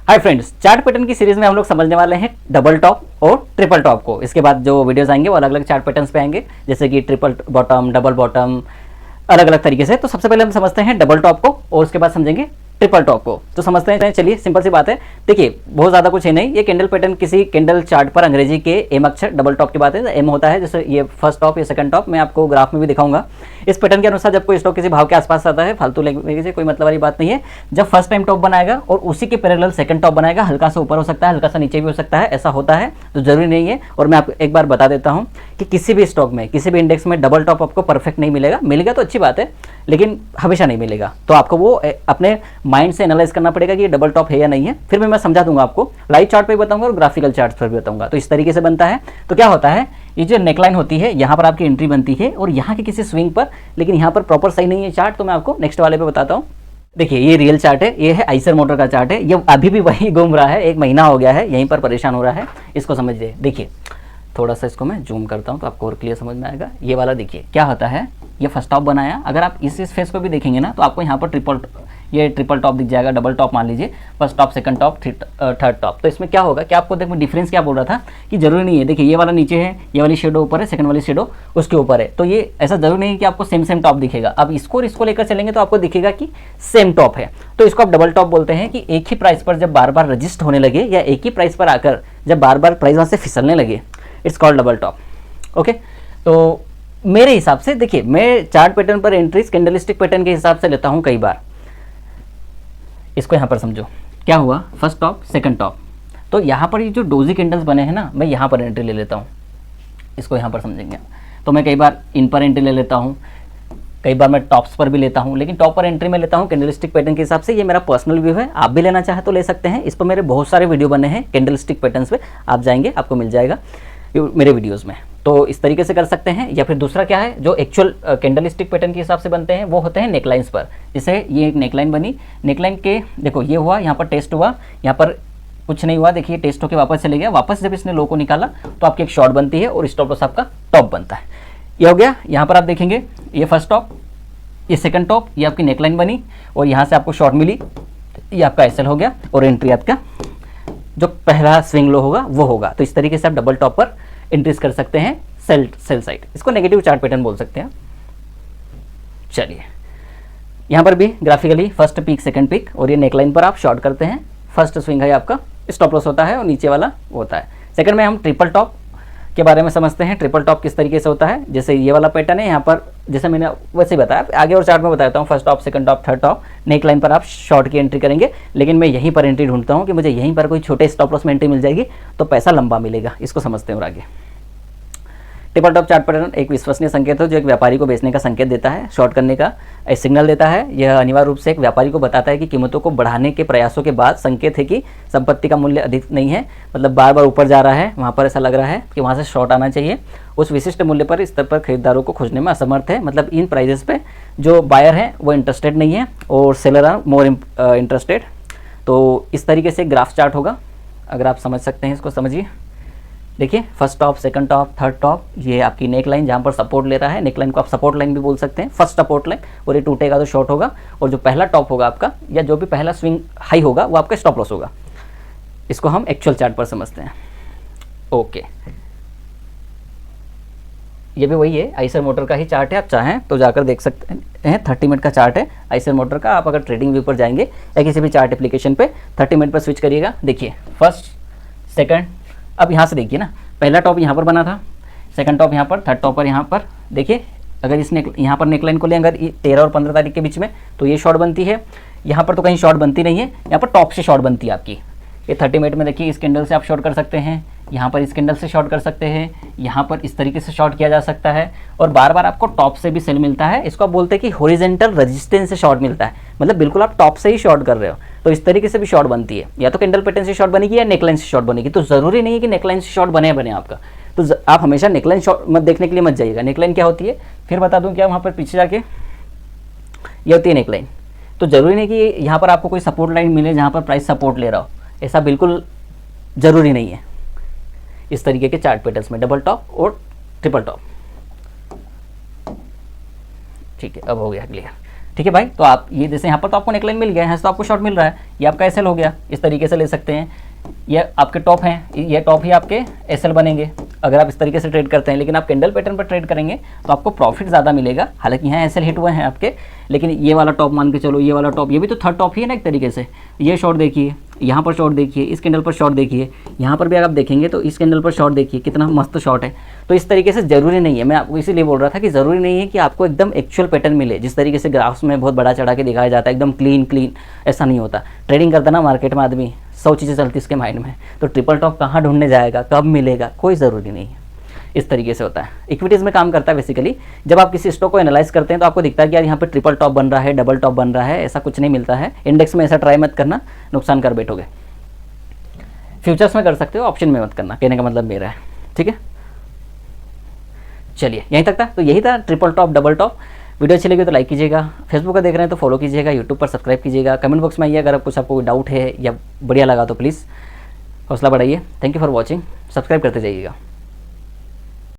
Hi friends, chart pattern की series में हम लोग समझने वाले हैं डबल टॉप और ट्रिपल टॉप को। इसके बाद जो वीडियोस आएंगे वो अलग अलग चार्ट पैटर्न्स पे आएंगे, जैसे कि ट्रिपल बॉटम, डबल बॉटम, अलग अलग तरीके से। तो सबसे पहले हम समझते हैं डबल टॉप को और उसके बाद समझेंगे ट्रिपल टॉप को। तो समझते हैं, चलिए सिंपल सी बात है। देखिए बहुत ज़्यादा कुछ है नहीं, ये कैंडल पैटर्न किसी कैंडल चार्ट पर अंग्रेजी के एम अक्षर डबल टॉप की बात है। एम होता है जैसे ये फर्स्ट टॉप, ये सेकंड टॉप, मैं आपको ग्राफ में भी दिखाऊंगा। इस पैटर्न के अनुसार जब कोई स्टॉक किसी भाव के आसपास आता है, फालतू लैंग्वेज से कोई मतलब वाली बात नहीं है। जब फर्स्ट टाइम टॉप बनाएगा और उसी के पैरेलल सेकंड टॉप बनाएगा, हल्का सा ऊपर हो सकता है, हल्का सा नीचे भी हो सकता है, ऐसा होता है, तो जरूरी नहीं है। और मैं आपको एक बार बता देता हूँ कि किसी भी स्टॉक में, किसी भी इंडेक्स में डबल टॉप आपको परफेक्ट नहीं मिलेगा। मिलेगा तो अच्छी बात है, लेकिन हमेशा नहीं मिलेगा। तो आपको वो अपने माइंड से एनालाइज करना पड़ेगा कि ये डबल टॉप है या नहीं है। फिर मैं समझा दूंगा आपको, लाइव चार्ट पे भी बताऊंगा और ग्राफिकल चार्ट पर भी बताऊंगा। तो इस तरीके से बनता है। तो क्या होता है, ये जो नेकलाइन होती है, यहाँ पर आपकी एंट्री बनती है और यहाँ की किसी स्विंग पर, लेकिन यहाँ पर प्रॉपर सही नहीं है चार्ट, तो मैं आपको नेक्स्ट वाले पे बताता हूँ। देखिए ये रियल चार्ट है, ये है आइसर मोटर का चार्ट है। ये अभी भी वही घूम रहा है, 1 महीना हो गया है यहीं पर परेशान हो रहा है। इसको समझिए, देखिए थोड़ा सा इसको मैं जूम करता हूँ तो आपको और क्लियर समझ में आएगा। ये वाला देखिए क्या होता है, ये फर्स्ट टॉप बनाया। अगर आप इस फेस को भी देखेंगे ना, तो आपको यहाँ पर ट्रिपल टॉप दिख जाएगा, डबल टॉप मान लीजिए, first top, second top, third top. तो इसमें क्या होगा कि आपको देखो डिफरेंस क्या बोल रहा था कि जरूरी नहीं है। देखिए ये वाला नीचे है, ये वाली शेडो ऊपर है, सेकंड वाली शेडो उसके ऊपर है। तो ये ऐसा जरूरी नहीं है कि आपको सेम टॉप दिखेगा। अब इसको और इसको लेकर चलेंगे तो आपको दिखेगा कि सेम टॉप है। तो इसको आप डबल टॉप बोलते हैं कि एक ही प्राइस पर जब बार बार रजिस्ट होने लगे, या एक ही प्राइस पर आकर जब बार बार प्राइस वहाँ से फिसलने लगे, it's called double top. Okay, तो मेरे हिसाब से देखिए, मैं चार्ट पैटर्न पर एंट्रीज कैंडलस्टिक पैटर्न के हिसाब से लेता हूं कई बार। इसको यहां पर समझो, क्या हुआ, फर्स्ट टॉप, सेकंड टॉप। तो यहां पर ये जो डोजी कैंडल्स बने हैं ना, मैं यहां पर एंट्री ले लेता हूं। इसको यहां पर समझेंगे। तो मैं कई बार इन पर एंट्री ले लेता हूं, कई बार मैं टॉप्स पर भी लेता हूं, लेकिन टॉप पर एंट्री में लेता हूं कैंडलस्टिक पैटर्न के हिसाब से। ये मेरा पर्सनल व्यू है, आप भी लेना चाहे तो ले सकते हैं। इस पर मेरे बहुत सारे वीडियो बने हैं कैंडलस्टिक पैटर्न्स पे, आप जाएंगे आपको मिल जाएगा मेरे वीडियोस में। तो इस तरीके से कर सकते हैं। या फिर दूसरा क्या है, जो एक्चुअल कैंडलस्टिक पैटर्न के हिसाब से बनते हैं, वो होते हैं नेकलाइंस पर। जैसे ये एक नेकलाइन बनी, नेकलाइन के देखो ये हुआ, यहाँ पर टेस्ट हुआ, यहाँ पर कुछ नहीं हुआ, देखिए टेस्ट होकर वापस चले गया। वापस जब इसने लो को निकाला तो आपकी एक शॉर्ट बनती है और स्टॉप लॉस आपका टॉप बनता है। ये हो गया। यहाँ पर आप देखेंगे, ये फर्स्ट टॉप, ये सेकंड टॉप, ये आपकी नेकलाइन बनी और यहाँ से आपको शॉर्ट मिली, ये आपका एसएल हो गया और एंट्री आपका जो पहला स्विंग लो होगा वो होगा। तो इस तरीके से आप डबल टॉप पर इंट्रीज कर सकते हैं सेल साइड। इसको नेगेटिव चार्ट पैटर्न बोल सकते हैं। चलिए यहाँ पर भी graphically first peak, second peak, और ये नेकलाइन पर आप शॉर्ट करते हैं। फर्स्ट स्विंग है आपका स्टॉप लॉस होता है और नीचे वाला होता है। सेकंड में हम ट्रिपल टॉप के बारे में समझते हैं। ट्रिपल टॉप किस तरीके से होता है, जैसे ये वाला पैटर्न है, यहाँ पर जैसे मैंने वैसे ही बताया, आगे और चार्ट में बताता हूँ। First top, second top, third top, neck line पर आप शॉर्ट की एंट्री करेंगे। लेकिन मैं यहीं पर एंट्री ढूंढता हूँ कि मुझे यहीं पर कोई छोटे स्टॉप लॉस में एंट्री मिल जाएगी तो पैसा लंबा मिलेगा। इसको समझते हैं और आगे। ट्रिपल टॉप चार्ट पैटर्न एक विश्वसनीय संकेत है जो एक व्यापारी को बेचने का संकेत देता है, शॉर्ट करने का सिग्नल देता है। यह अनिवार्य रूप से एक व्यापारी को बताता है कि कीमतों को बढ़ाने के प्रयासों के बाद संकेत है कि संपत्ति का मूल्य अधिक नहीं है, मतलब बार बार ऊपर जा रहा है, वहाँ पर ऐसा लग रहा है कि वहाँ से शॉर्ट आना चाहिए। उस विशिष्ट मूल्य पर स्तर पर खरीदारों को खोजने में असमर्थ है, मतलब इन प्राइजेस पे जो बायर है वो इंटरेस्टेड नहीं है और सेलर आर मोर इंटरेस्टेड। तो इस तरीके से ग्राफ चार्ट होगा, अगर आप समझ सकते हैं इसको समझिए। देखिए first top, second top, third top, ये आपकी नेक लाइन जहाँ पर सपोर्ट ले रहा है। नेक लाइन को आप सपोर्ट लाइन भी बोल सकते हैं, फर्स्ट सपोर्ट लाइन, और ये टूटेगा तो शॉर्ट होगा। और जो पहला टॉप होगा आपका, या जो भी पहला स्विंग हाई होगा, वो आपका स्टॉप लॉस होगा। इसको हम एक्चुअल चार्ट पर समझते हैं। ओके, ये भी वही है, आइसर मोटर का ही चार्ट है। आप चाहें तो जाकर देख सकते हैं, 30 मिनट का चार्ट है आइसर मोटर का। आप अगर ट्रेडिंग व्यू पर जाएंगे या किसी भी चार्ट एप्लीकेशन पे 30 मिनट पर स्विच करिएगा। देखिए फर्स्ट, सेकंड, अब यहाँ से देखिए ना, पहला टॉप यहाँ पर बना था, सेकंड टॉप यहाँ पर, थर्ड टॉप पर यहाँ पर। देखिए अगर इसने यहाँ पर नेकलाइन को लें अगर 13 और 15 तारीख के बीच में, तो ये शॉर्ट बनती है। यहाँ पर तो कहीं शॉर्ट बनती नहीं है, यहाँ पर टॉप से शॉर्ट बनती है आपकी। ये 30 मिनट में देखिए, इस कैंडल से आप शॉर्ट कर सकते हैं, यहाँ पर इस कैंडल से शॉर्ट कर सकते हैं, यहाँ पर इस तरीके से शॉर्ट किया जा सकता है, और बार बार आपको टॉप से भी सेल मिलता है। इसको आप बोलते हैं कि हॉरिजॉन्टल रेजिस्टेंस से शॉर्ट मिलता है, मतलब बिल्कुल आप टॉप से ही शॉर्ट कर रहे हो। तो इस तरीके से भी शॉर्ट बनती है, या तो कैंडल पैटर्न से शॉर्ट बनेगी या नेकलाइन से शॉर्ट बनेगी। तो जरूरी नहीं है कि नेकलाइन से शॉर्ट बने आपका। तो आप हमेशा नेकलाइन शॉर्ट मत देखने के लिए मत जाइएगा। नेकलाइन क्या होती है फिर बता दूं क्या, वहाँ पर पीछे जाके ये होती है नेकलाइन। तो जरूरी नहीं कि यहाँ पर आपको कोई सपोर्ट लाइन मिले जहाँ पर प्राइस सपोर्ट ले रहा हो, ऐसा बिल्कुल जरूरी नहीं है। इस तरीके के चार्ट पैटर्न्स में डबल टॉप और ट्रिपल टॉप। ठीक है, अब हो गया क्लियर। ठीक है भाई। तो आप ये जैसे यहाँ पर तो आपको नेकलाइन मिल गया है, तो आपको शॉर्ट मिल रहा है, ये आपका एसएल हो गया, इस तरीके से ले सकते हैं। ये आपके टॉप हैं, ये टॉप ही आपके एसएल बनेंगे अगर आप इस तरीके से ट्रेड करते हैं। लेकिन आप कैंडल पैटर्न पर ट्रेड करेंगे तो आपको प्रॉफिट ज़्यादा मिलेगा। हालांकि यहाँ एसएल हिट हुए हैं आपके, लेकिन ये वाला टॉप मान के चलो, ये वाला टॉप, ये भी तो थर्ड टॉप ही है ना एक तरीके से। ये शॉर्ट देखिए, यहाँ पर शॉर्ट देखिए, इस कैंडल पर शॉर्ट देखिए, यहाँ पर भी अगर आप देखेंगे तो इस कैंडल पर शॉर्ट देखिए, कितना मस्त शॉर्ट है। तो इस तरीके से ज़रूरी नहीं है, मैं आपको इसीलिए बोल रहा था कि ज़रूरी नहीं है कि आपको एकदम एक्चुअल पैटर्न मिले। जिस तरीके से ग्राफ्स में बहुत बड़ा चढ़ा के दिखाया जाता है एकदम क्लीन, ऐसा नहीं होता। ट्रेडिंग करता ना मार्केट में आदमी, 100 चीज़ें चलती इसके माइंड में, तो ट्रिपल टॉप कहाँ ढूंढने जाएगा, कब मिलेगा, कोई ज़रूरी नहीं है। इस तरीके से होता है। इक्विटीज़ में काम करता है बेसिकली। जब आप किसी स्टॉक को एनालाइज करते हैं तो आपको दिखता है कि यार यहाँ पे ट्रिपल टॉप बन रहा है, डबल टॉप बन रहा है, ऐसा कुछ नहीं मिलता है। इंडेक्स में ऐसा ट्राई मत करना, नुकसान कर बैठोगे। फ्यूचर्स में कर सकते हो, ऑप्शन में मत करना, कहने का मतलब मेरा है। ठीक है, चलिए यहीं तक था। तो यही था triple top, double top. Video अच्छी लगी तो लाइक कीजिएगा, फेसबुक पर देख रहे हैं तो फॉलो कीजिएगा, यूट्यूब पर सब्सक्राइब कीजिएगा। कमेंट बॉक्स में आइए अगर कुछ आपको डाउट है या बढ़िया लगा तो प्लीज़ हौसला बढ़ाइए। Thank you for watching, subscribe करते जाइएगा।